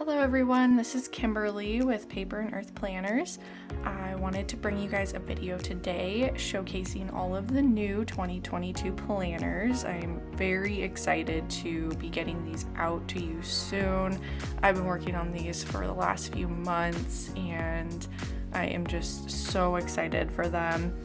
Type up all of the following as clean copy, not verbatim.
Hello everyone, this is Kimberly with Paper and Earth Planners. I wanted to bring you guys a video today showcasing all of the new 2022 planners. I'm very excited to be getting these out to you soon. I've been working on these for the last few months and I am just so excited for them.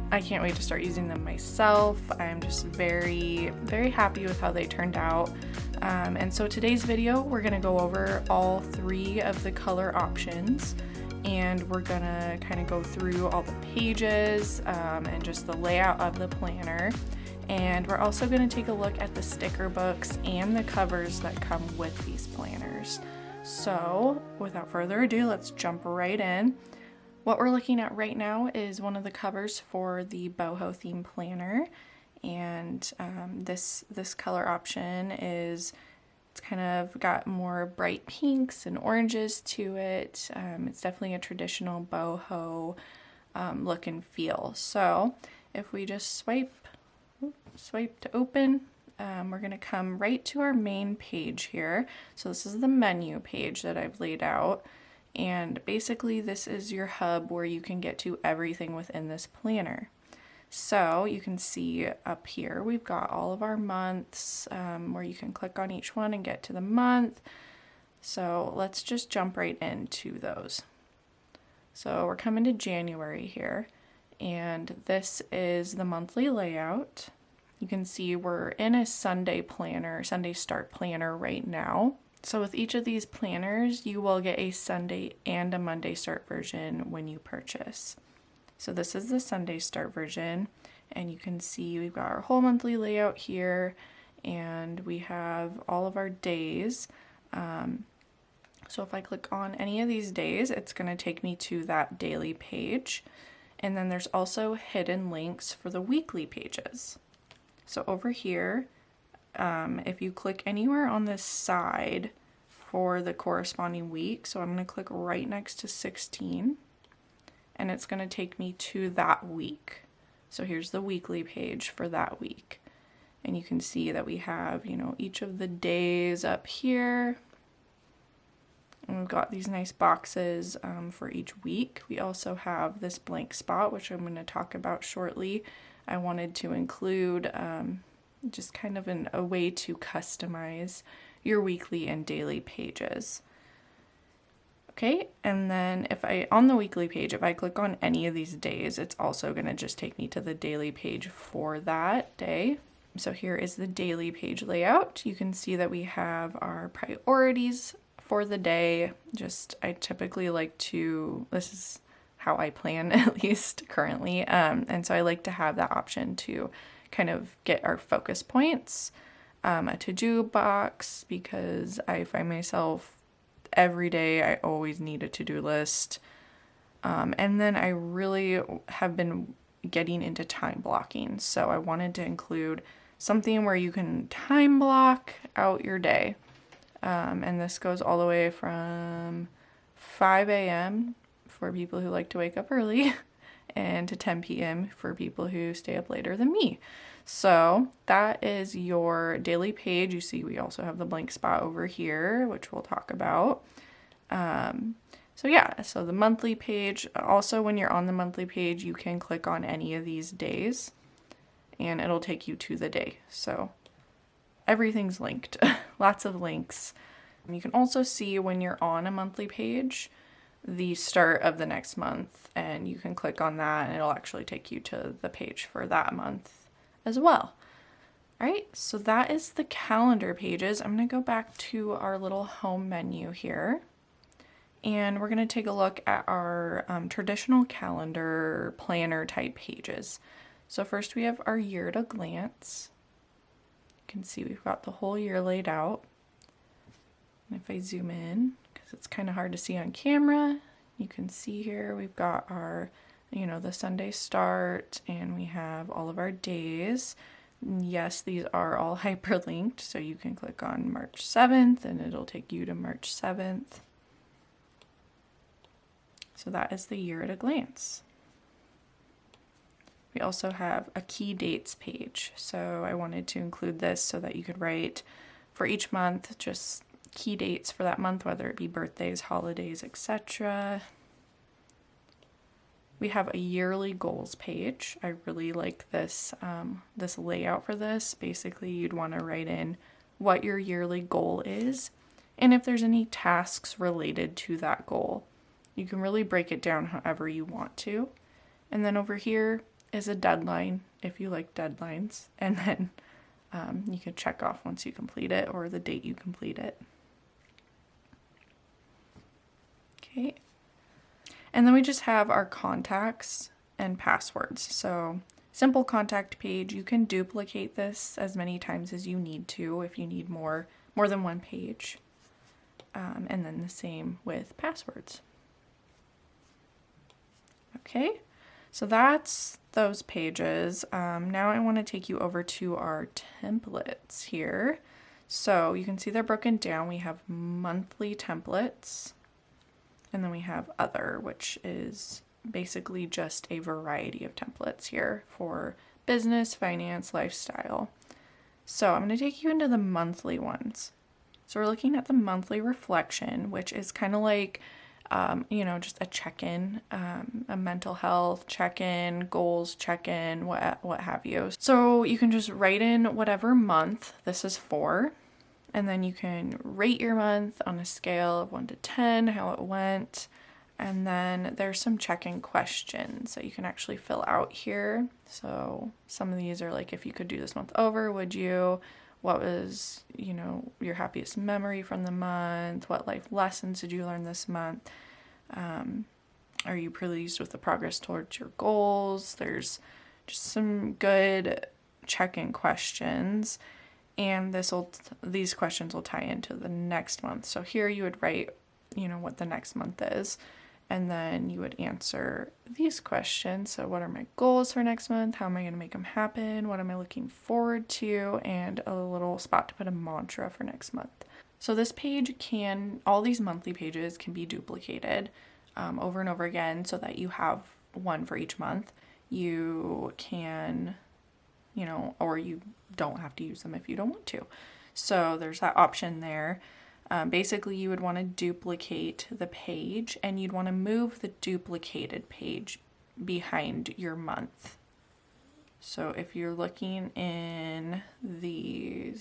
I can't wait to start using them myself. I'm just very happy with how they turned out. And so today's video, we're gonna go over all three of the color options, and we're gonna kind of go through all the pages and just the layout of the planner. And we're also gonna take a look at the sticker books and the covers that come with these planners. So without further ado, let's jump right in. What we're looking at right now is one of the covers for the boho theme planner, and this color option is, it's kind of got more bright pinks and oranges to it. It's definitely a traditional boho look and feel. So if we just swipe to open, we're going to come right to our main page here. So this is the menu page that I've laid out. And basically this is your hub where you can get to everything within this planner. So you can see up here we've got all of our months where you can click on each one and get to the month. So let's just jump right into those. So we're coming to January here, and this is the monthly layout. You can see we're in a Sunday planner, Sunday start planner right now. So with each of these planners, you will get a Sunday and a Monday start version when you purchase. So this is the Sunday start version, and you can see we've got our whole monthly layout here, and we have all of our days. So if I click on any of these days, it's going to take me to that daily page. And then there's also hidden links for the weekly pages. So over here, if you click anywhere on this side for the corresponding week, so I'm going to click right next to 16, and it's going to take me to that week. So here's the weekly page for that week. And you can see that we have, each of the days up here. And we've got these nice boxes for each week. We also have this blank spot, which I'm going to talk about shortly. I wanted to include just kind of a way to customize your weekly and daily pages. Okay, and then on the weekly page, if I click on any of these days, it's also going to just take me to the daily page for that day. So here is the daily page layout. You can see that we have our priorities for the day. I typically like to, this is how I plan at least currently, and so I like to have that option to kind of get our focus points, a to-do box, because I find myself every day I always need a to-do list, and then I really have been getting into time blocking, so I wanted to include something where you can time block out your day, and this goes all the way from 5 a.m. for people who like to wake up early and to 10 p.m. for people who stay up later than me. So that is your daily page. You see we also have the blank spot over here, which we'll talk about. So the monthly page, also when you're on the monthly page, you can click on any of these days and it'll take you to the day. So everything's linked, lots of links. You can also see when you're on a monthly page, the start of the next month, and you can click on that and it'll actually take you to the page for that month as well. All right, so that is the calendar pages. I'm going to go back to our little home menu here, and we're going to take a look at our traditional calendar planner type pages. So first we have our year at a glance. You can see we've got the whole year laid out. And if I zoom in, because it's kind of hard to see on camera, you can see here we've got our, the Sunday start, and we have all of our days. Yes, these are all hyperlinked, so you can click on March 7th and it'll take you to March 7th. So that is the year at a glance. We also have a key dates page. So I wanted to include this so that you could write for each month just key dates for that month, whether it be birthdays, holidays, etc. We have a yearly goals page. I really like this, this layout for this. Basically, you'd want to write in what your yearly goal is and if there's any tasks related to that goal. You can really break it down however you want to. And then over here is a deadline if you like deadlines. And then you can check off once you complete it or the date you complete it. Okay. And then we just have our contacts and passwords. So simple contact page, you can duplicate this as many times as you need to if you need more than one page. And then the same with passwords. Okay, so that's those pages. Now I want to take you over to our templates here. So you can see they're broken down. We have monthly templates. And then we have other, which is basically just a variety of templates here for business, finance, lifestyle. So I'm going to take you into the monthly ones. So we're looking at the monthly reflection, which is kind of like, just a check-in, a mental health check-in, goals check-in, what have you. So you can just write in whatever month this is for. And then you can rate your month on a scale of 1 to 10, how it went. And then there's some check-in questions that you can actually fill out here. So some of these are like, if you could do this month over, would you? What was, your happiest memory from the month? What life lessons did you learn this month? Are you pleased with the progress towards your goals? There's just some good check-in questions. And these questions will tie into the next month. So here you would write, what the next month is. And then you would answer these questions. So what are my goals for next month? How am I going to make them happen? What am I looking forward to? And a little spot to put a mantra for next month. So this page all these monthly pages can be duplicated over and over again so that you have one for each month. You can or you don't have to use them if you don't want to. So there's that option there. Basically, you would want to duplicate the page and you'd want to move the duplicated page behind your month. So if you're looking in the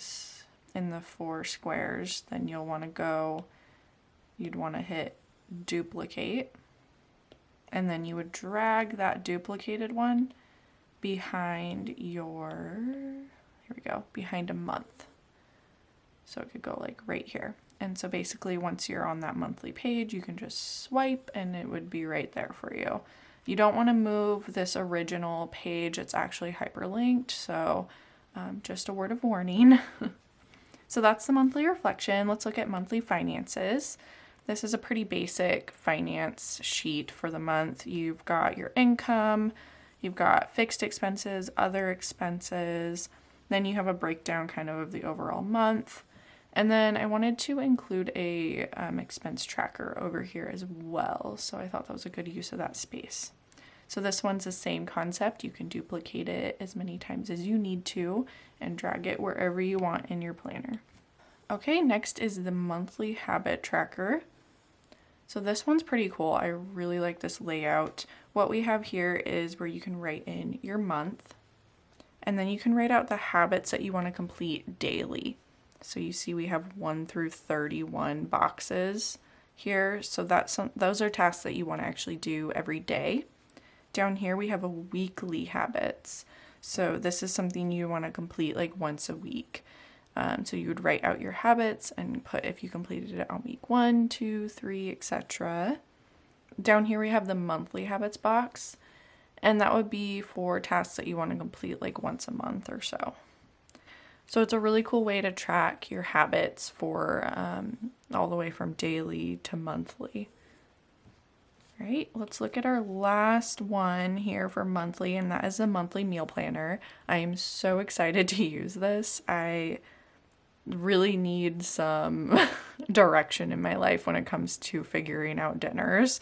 4 squares, then you'd want to hit duplicate, and then you would drag that duplicated one behind behind a month. So it could go like right here. And so basically once you're on that monthly page, you can just swipe and it would be right there for you. You don't want to move this original page. It's actually hyperlinked. So just a word of warning. So that's the monthly reflection. Let's look at monthly finances. This is a pretty basic finance sheet for the month. You've got your income, you've got fixed expenses, other expenses, then you have a breakdown kind of the overall month. And then I wanted to include a expense tracker over here as well. So I thought that was a good use of that space. So this one's the same concept. You can duplicate it as many times as you need to and drag it wherever you want in your planner. Okay, next is the monthly habit tracker. So this one's pretty cool. I really like this layout. What we have here is where you can write in your month, and then you can write out the habits that you want to complete daily. So you see we have 1 through 31 boxes here. So those are tasks that you want to actually do every day. Down here we have a weekly habits. So this is something you want to complete like once a week. So you would write out your habits and put if you completed it on week 1, 2, 3, etc. Down here we have the monthly habits box, and that would be for tasks that you want to complete like once a month or so. So it's a really cool way to track your habits for all the way from daily to monthly. All right, let's look at our last one here for monthly, and that is a monthly meal planner. I am so excited to use this. I really need some direction in my life when it comes to figuring out dinners,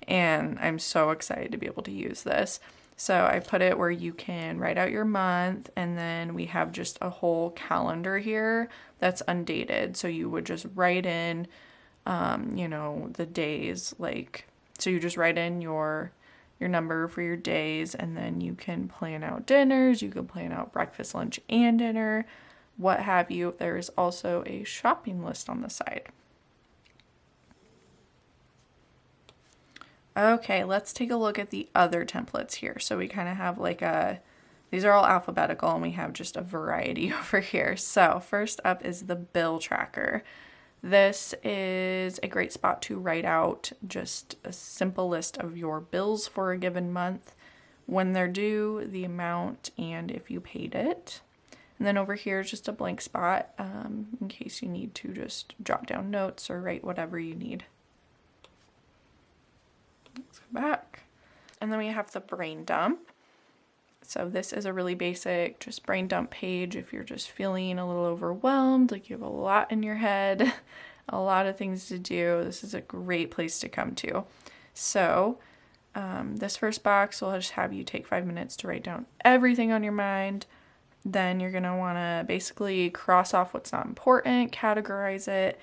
and I'm so excited to be able to use this. So I put it where you can write out your month, and then we have just a whole calendar here that's undated. So you would just write in, you know, the days, like, so you just write in your number for your days, and then you can plan out dinners, you can plan out breakfast, lunch, and dinner, what have you. There is also a shopping list on the side. Okay, let's take a look at the other templates here. So we kind of have like these are all alphabetical, and we have just a variety over here. So first up is the bill tracker. This is a great spot to write out just a simple list of your bills for a given month, when they're due, the amount, and if you paid it. And then over here is just a blank spot in case you need to just jot down notes or write whatever you need. Let's go back. And then we have the brain dump. So this is a really basic just brain dump page if you're just feeling a little overwhelmed, like you have a lot in your head, a lot of things to do. This is a great place to come to. So this first box will just have you take 5 minutes to write down everything on your mind. Then you're going to want to basically cross off what's not important, categorize it.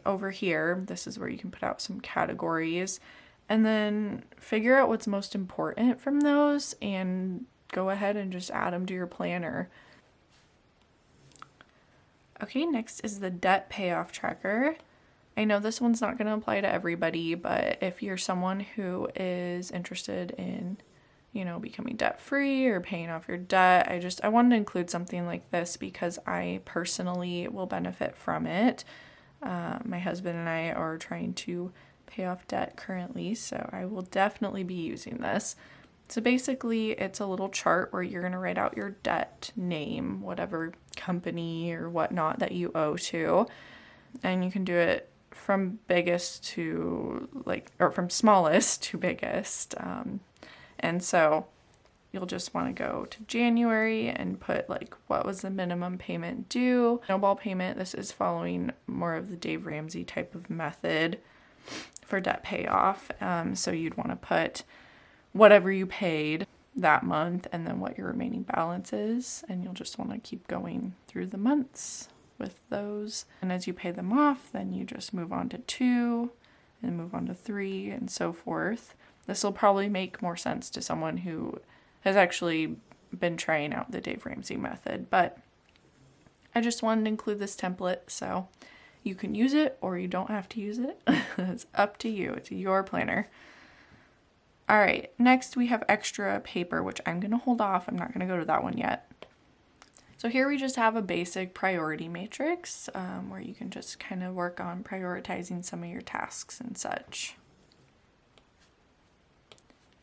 Over here, this is where you can put out some categories, and then figure out what's most important from those and go ahead and just add them to your planner. Okay, next is the debt payoff tracker. I know this one's not going to apply to everybody, but if you're someone who is interested in, you know, becoming debt free or paying off your debt, I wanted to include something like this because I personally will benefit from it. My husband and I are trying to pay off debt currently, so I will definitely be using this. So basically, it's a little chart where you're going to write out your debt name, whatever company or whatnot that you owe to, and you can do it from biggest to or from smallest to biggest. And so you'll just want to go to January and put like what was the minimum payment due. Snowball payment, this is following more of the Dave Ramsey type of method for debt payoff. So you'd want to put whatever you paid that month and then what your remaining balance is, and you'll just want to keep going through the months with those. And as you pay them off, then you just move on to 2 and move on to 3 and so forth. This will probably make more sense to someone who has actually been trying out the Dave Ramsey method, but I just wanted to include this template so you can use it or you don't have to use it. It's up to you. It's your planner. All right, next we have extra paper, which I'm going to hold off. I'm not going to go to that one yet. So here we just have a basic priority matrix where you can just kind of work on prioritizing some of your tasks and such.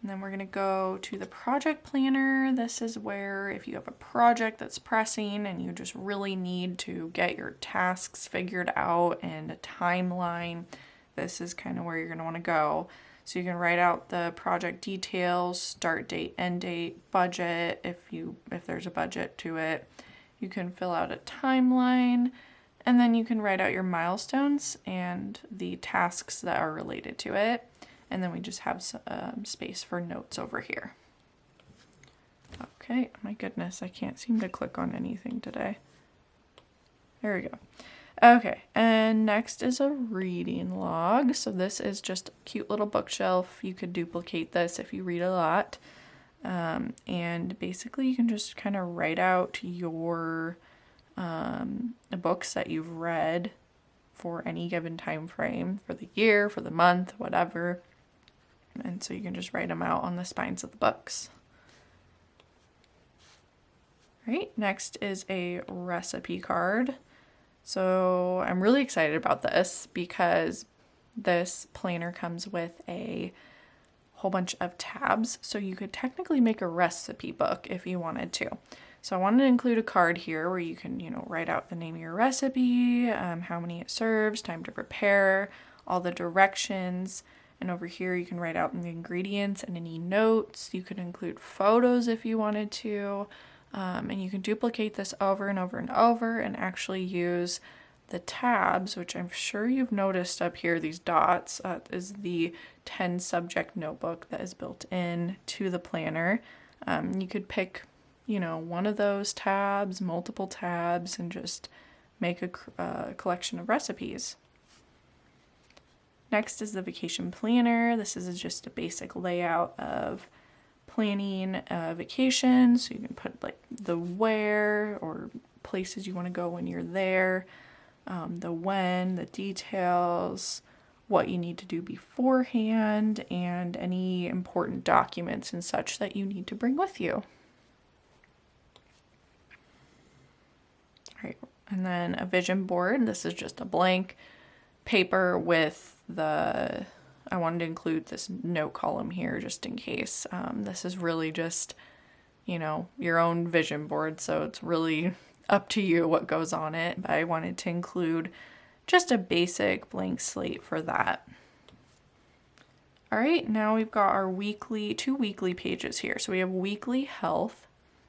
And then we're going to go to the project planner. This is where if you have a project that's pressing and you just really need to get your tasks figured out and a timeline, this is kind of where you're going to want to go. So you can write out the project details, start date, end date, budget, if there's a budget to it. You can fill out a timeline, and then you can write out your milestones and the tasks that are related to it. And then we just have space for notes over here. Okay, my goodness, I can't seem to click on anything today. There we go. Okay, and next is a reading log. So this is just a cute little bookshelf. You could duplicate this if you read a lot. And basically you can just kind of write out your books that you've read for any given time frame, for the year, for the month, whatever. And so you can just write them out on the spines of the books. All right, next is a recipe card. So I'm really excited about this because this planner comes with a whole bunch of tabs. So you could technically make a recipe book if you wanted to. So I wanted to include a card here where you can, write out the name of your recipe, how many it serves, time to prepare, all the directions. And over here you can write out the ingredients and any notes. You could include photos if you wanted to. And you can duplicate this over and over and over and actually use the tabs, which I'm sure you've noticed up here, these dots, is the 10 subject notebook that is built in to the planner. You could pick, one of those tabs, multiple tabs, and just make a collection of recipes. Next is the vacation planner. This is just a basic layout of planning a vacation. So you can put like the where or places you want to go when you're there, the when, the details, what you need to do beforehand, and any important documents and such that you need to bring with you. All right, and then a vision board. This is just a blank paper with I wanted to include this note column here just in case. This is really just, your own vision board, so it's really up to you what goes on it. But I wanted to include just a basic blank slate for that. All right, now we've got our two weekly pages here. So we have weekly health.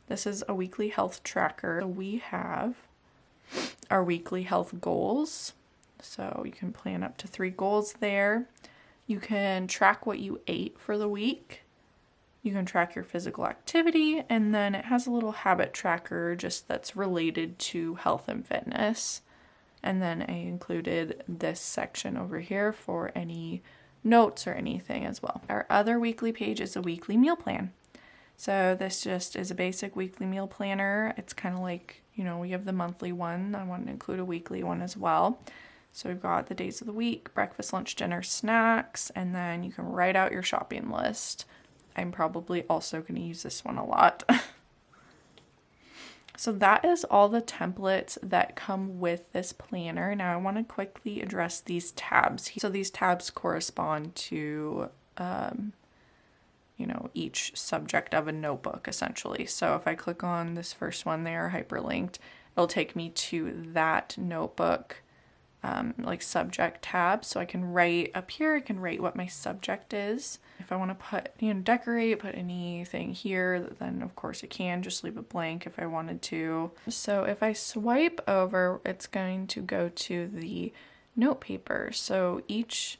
This is a weekly health tracker. So we have our weekly health goals. So you can plan up to 3 goals there. You can track what you ate for the week. You can track your physical activity, and then it has a little habit tracker just that's related to health and fitness. And then I included this section over here for any notes or anything as well. Our other weekly page is a weekly meal plan. So this just is a basic weekly meal planner. It's kind of like, we have the monthly one. I want to include a weekly one as well. So we've got the days of the week, breakfast, lunch, dinner, snacks, and then you can write out your shopping list. I'm probably also going to use this one a lot. So that is all the templates that come with this planner. Now I want to quickly address these tabs. So these tabs correspond to, each subject of a notebook essentially. So if I click on this first one, they are hyperlinked. It'll take me to that notebook like subject tab. So I can write up here, I can write what my subject is. If I want to put, decorate, put anything here, then of course I can just leave it blank if I wanted to. So if I swipe over, it's going to go to the note paper. So each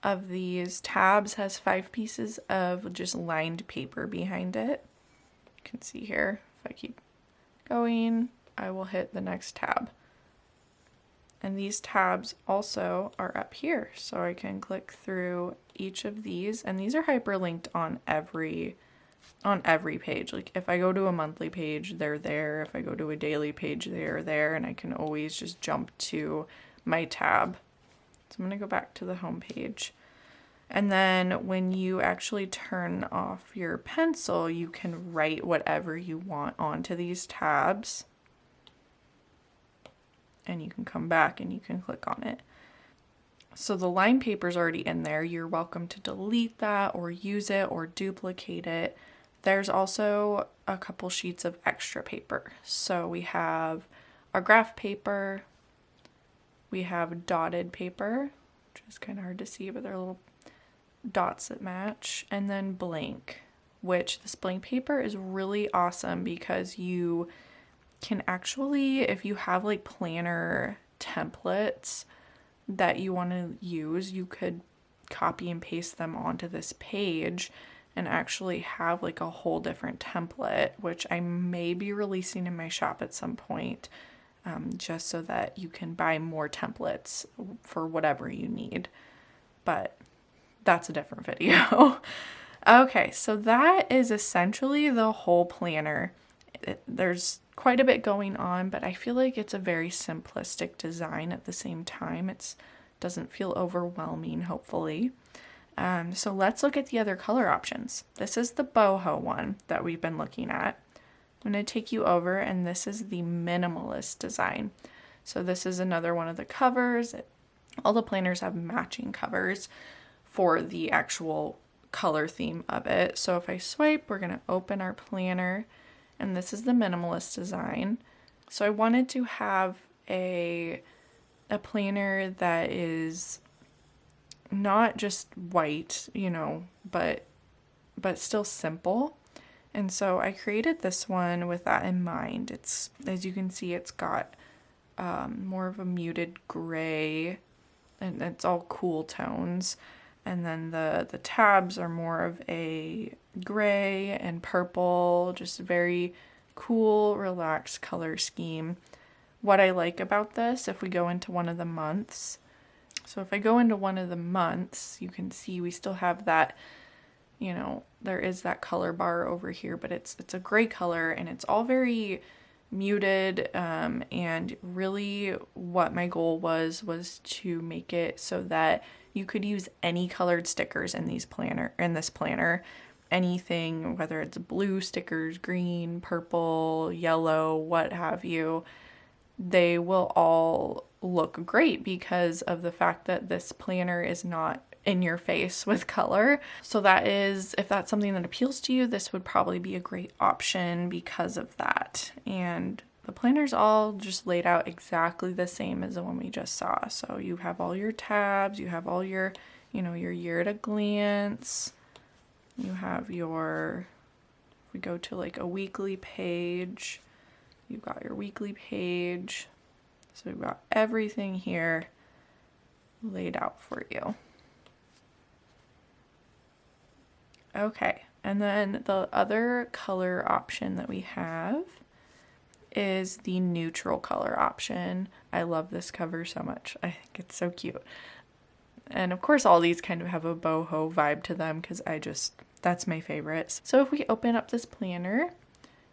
of these tabs has 5 pieces of just lined paper behind it. You can see here, if I keep going, I will hit the next tab. And these tabs also are up here, so I can click through each of these, and these are hyperlinked on every page. Like if I go to a monthly page, they're there. If I go to a daily page, they're there, and I can always just jump to my tab. So I'm gonna go back to the home page. And then when you actually turn off your pencil, you can write whatever you want onto these tabs. And you can come back and you can click on it. So the line paper is already in there. You're welcome to delete that or use it or duplicate it. There's also a couple sheets of extra paper. So we have our graph paper, we have dotted paper, which is kind of hard to see, but they're little dots that match, and then blank, which this blank paper is really awesome because you can actually, if you have like planner templates that you want to use, you could copy and paste them onto this page and actually have like a whole different template, which I may be releasing in my shop at some point, just so that you can buy more templates for whatever you need. But that's a different video. Okay, so that is essentially the whole planner. There's quite a bit going on, but I feel like it's a very simplistic design at the same time. It doesn't feel overwhelming, hopefully. So let's look at the other color options. This is the boho one that we've been looking at. I'm going to take you over, and this is the minimalist design. So this is another one of the covers. All the planners have matching covers for the actual color theme of it. So if I swipe, we're going to open our planner, and this is the minimalist design. So I wanted to have a planner that is not just white, but still simple. And so I created this one with that in mind. It's, as you can see, it's got more of a muted gray, and it's all cool tones. And then the tabs are more of a gray and purple, just a very cool, relaxed color scheme. What I like about this, if we go into one of the months, so if I go into one of the months, you can see we still have that, you know, there is that color bar over here, but it's a gray color and it's all very muted, and really what my goal was to make it so that you could use any colored stickers in this planner, anything, whether it's blue stickers, green, purple, yellow, what have you. They will all look great because of the fact that this planner is not in your face with color. So that is, if that's something that appeals to you, this would probably be a great option because of that. And the planner's all just laid out exactly the same as the one we just saw. So you have all your tabs, you have all your, you know, your year at a glance, you have your, if we go to like a weekly page, you've got your weekly page. So we've got everything here laid out for you. Okay, and then the other color option that we have is the neutral color option. I love this cover so much. I think it's so cute. And of course all these kind of have a boho vibe to them because that's my favorite. So if we open up this planner,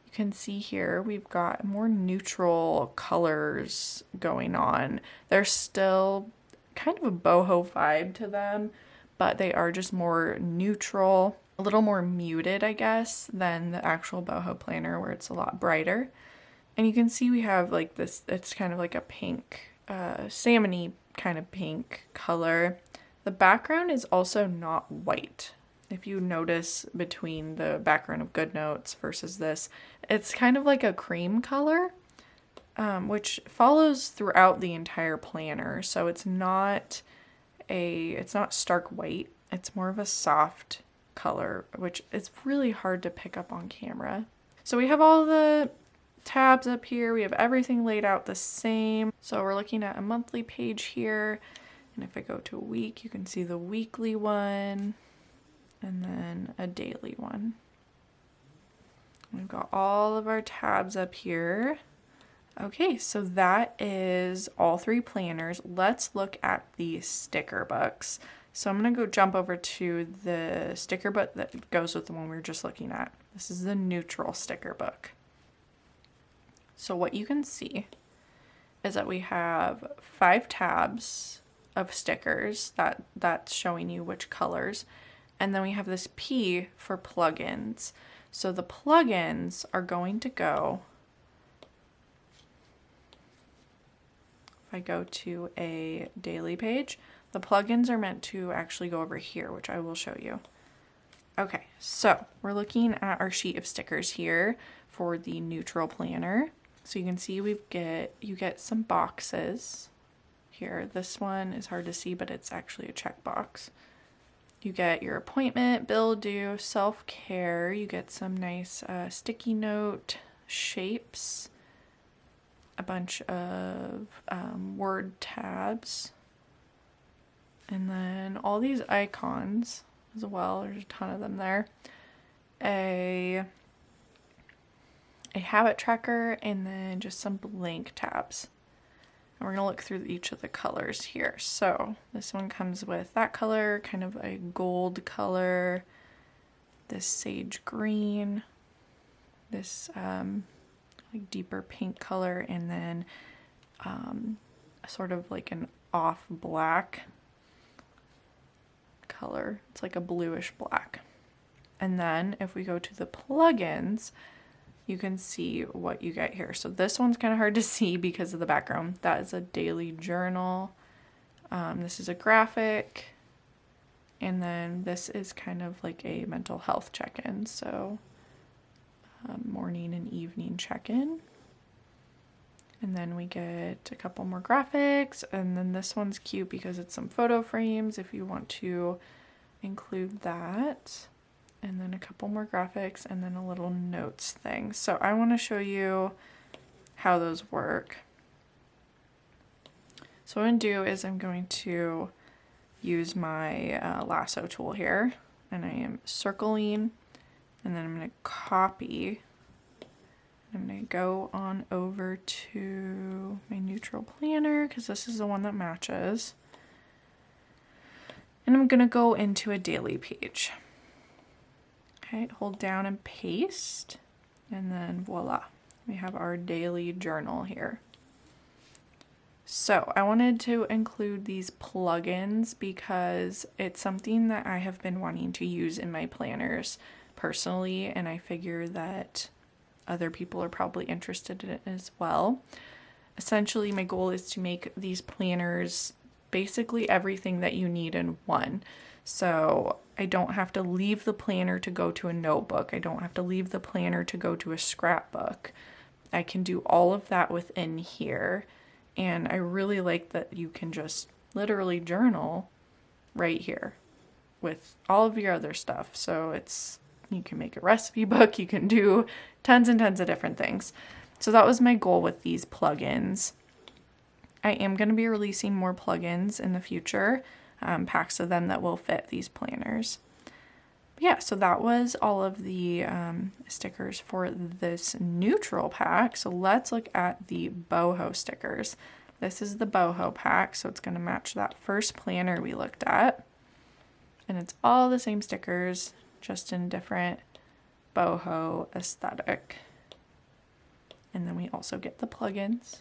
you can see here we've got more neutral colors going on. They're still kind of a boho vibe to them, but they are just more neutral, a little more muted, I guess, than the actual boho planner where it's a lot brighter. And you can see we have like this, it's kind of like a pink, salmon-y kind of pink color. The background is also not white. If you notice between the background of GoodNotes versus this, it's kind of like a cream color, which follows throughout the entire planner. So it's not stark white. It's more of a soft color, which is really hard to pick up on camera. So we have all the tabs up here. We have everything laid out the same. So we're looking at a monthly page here. And if I go to a week, you can see the weekly one and then a daily one. We've got all of our tabs up here. Okay, so that is all three planners. Let's look at the sticker books. So I'm gonna go jump over to the sticker book that goes with the one we were just looking at. This is the neutral sticker book. So what you can see is that we have 5 tabs of stickers that's showing you which colors. And then we have this P for plugins. So the plugins are going to go, if I go to a daily page, the plugins are meant to actually go over here, which I will show you. Okay, so we're looking at our sheet of stickers here for the neutral planner. So you can see you get some boxes here. This one is hard to see, but it's actually a checkbox. You get your appointment, bill due, self-care. You get some nice sticky note shapes, a bunch of word tabs, and then all these icons as well. There's a ton of them there. A habit tracker, and then just some blank tabs. And we're going to look through each of the colors here. So this one comes with that color, kind of a gold color, this sage green, this like deeper pink color, and then sort of like an off black color. It's like a bluish black. And then if we go to the plugins, you can see what you get here. So this one's kind of hard to see because of the background. That is a daily journal. This is a graphic. And then this is kind of like a mental health check-in. So morning and evening check-in. And then we get a couple more graphics. And then this one's cute because it's some photo frames if you want to include that. And then a couple more graphics, and then a little notes thing. So I want to show you how those work. So what I'm going to do is I'm going to use my lasso tool here, and I am circling And then I'm going to copy. I'm going to go on over to my neutral planner because this is the one that matches. And I'm going to go into a daily page. Okay, hold down and paste. And then voila, we have our daily journal here. So I wanted to include these plugins because it's something that I have been wanting to use in my planners personally, and I figure that other people are probably interested in it as well. Essentially, my goal is to make these planners basically everything that you need in one. So I don't have to leave the planner to go to a notebook. I don't have to leave the planner to go to a scrapbook. I can do all of that within here. And I really like that you can just literally journal right here with all of your other stuff. So you can make a recipe book, you can do tons and tons of different things. So that was my goal with these plugins. I am going to be releasing more plugins in the future, packs of them that will fit these planners. But yeah, so that was all of the stickers for this neutral pack. So let's look at the boho stickers. This is the boho pack, so it's going to match that first planner we looked at. And it's all the same stickers, just in different boho aesthetic. And then we also get the plugins.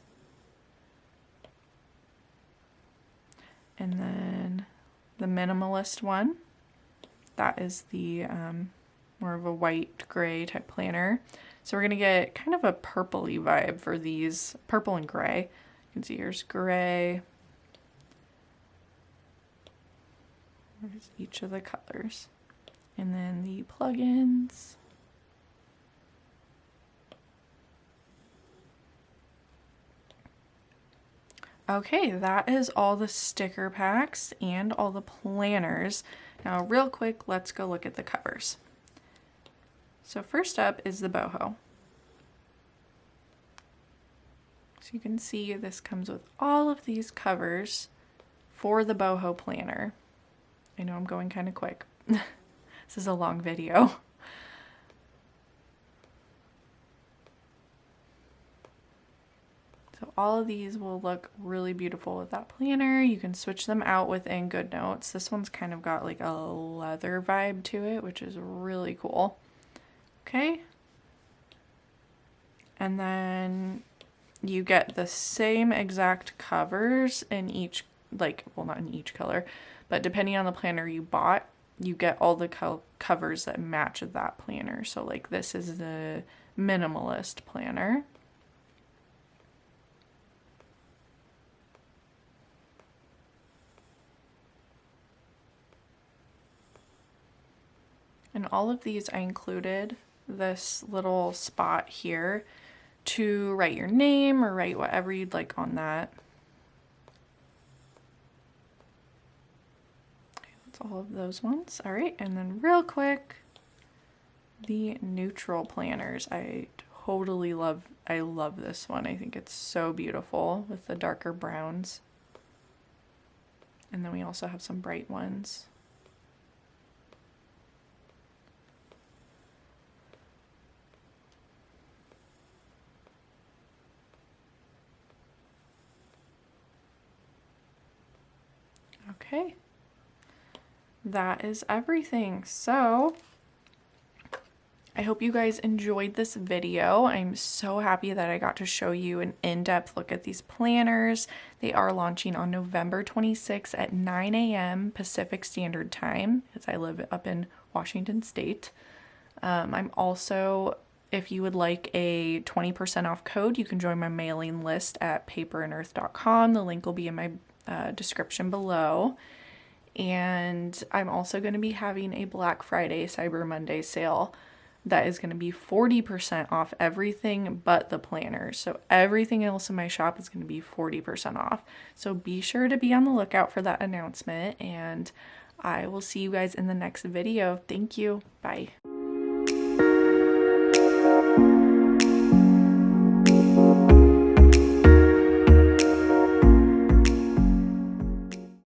And then the minimalist one, that is the more of a white gray type planner. So we're going to get kind of a purpley vibe for these, purple and gray. You can see here's gray. There's each of the colors. And then the plugins. Okay, that is all the sticker packs and all the planners. Now, real quick, let's go look at the covers. So first up is the boho. So you can see this comes with all of these covers for the boho planner. I know I'm going kind of quick. This is a long video. So all of these will look really beautiful with that planner. You can switch them out within GoodNotes. This one's kind of got like a leather vibe to it, which is really cool. Okay. And then you get the same exact covers in each, like, well, not in each color, but depending on the planner you bought, you get all the covers that match that planner. So like this is the minimalist planner. And all of these, I included this little spot here to write your name or write whatever you'd like on that. Okay, that's all of those ones. All right, and then real quick, the neutral planners. I love this one. I think it's so beautiful with the darker browns. And then we also have some bright ones. Okay, that is everything. So I hope you guys enjoyed this video. I'm so happy that I got to show you an in-depth look at these planners. They are launching on November 26th at 9 a.m. Pacific Standard Time, because I live up in Washington State. I'm also, if you would like a 20% off code, you can join my mailing list at paperandearth.com. The link will be in my description below. And I'm also going to be having a Black Friday Cyber Monday sale that is going to be 40% off everything but the planners. So everything else in my shop is going to be 40% off. So be sure to be on the lookout for that announcement, and I will see you guys in the next video. Thank you. Bye.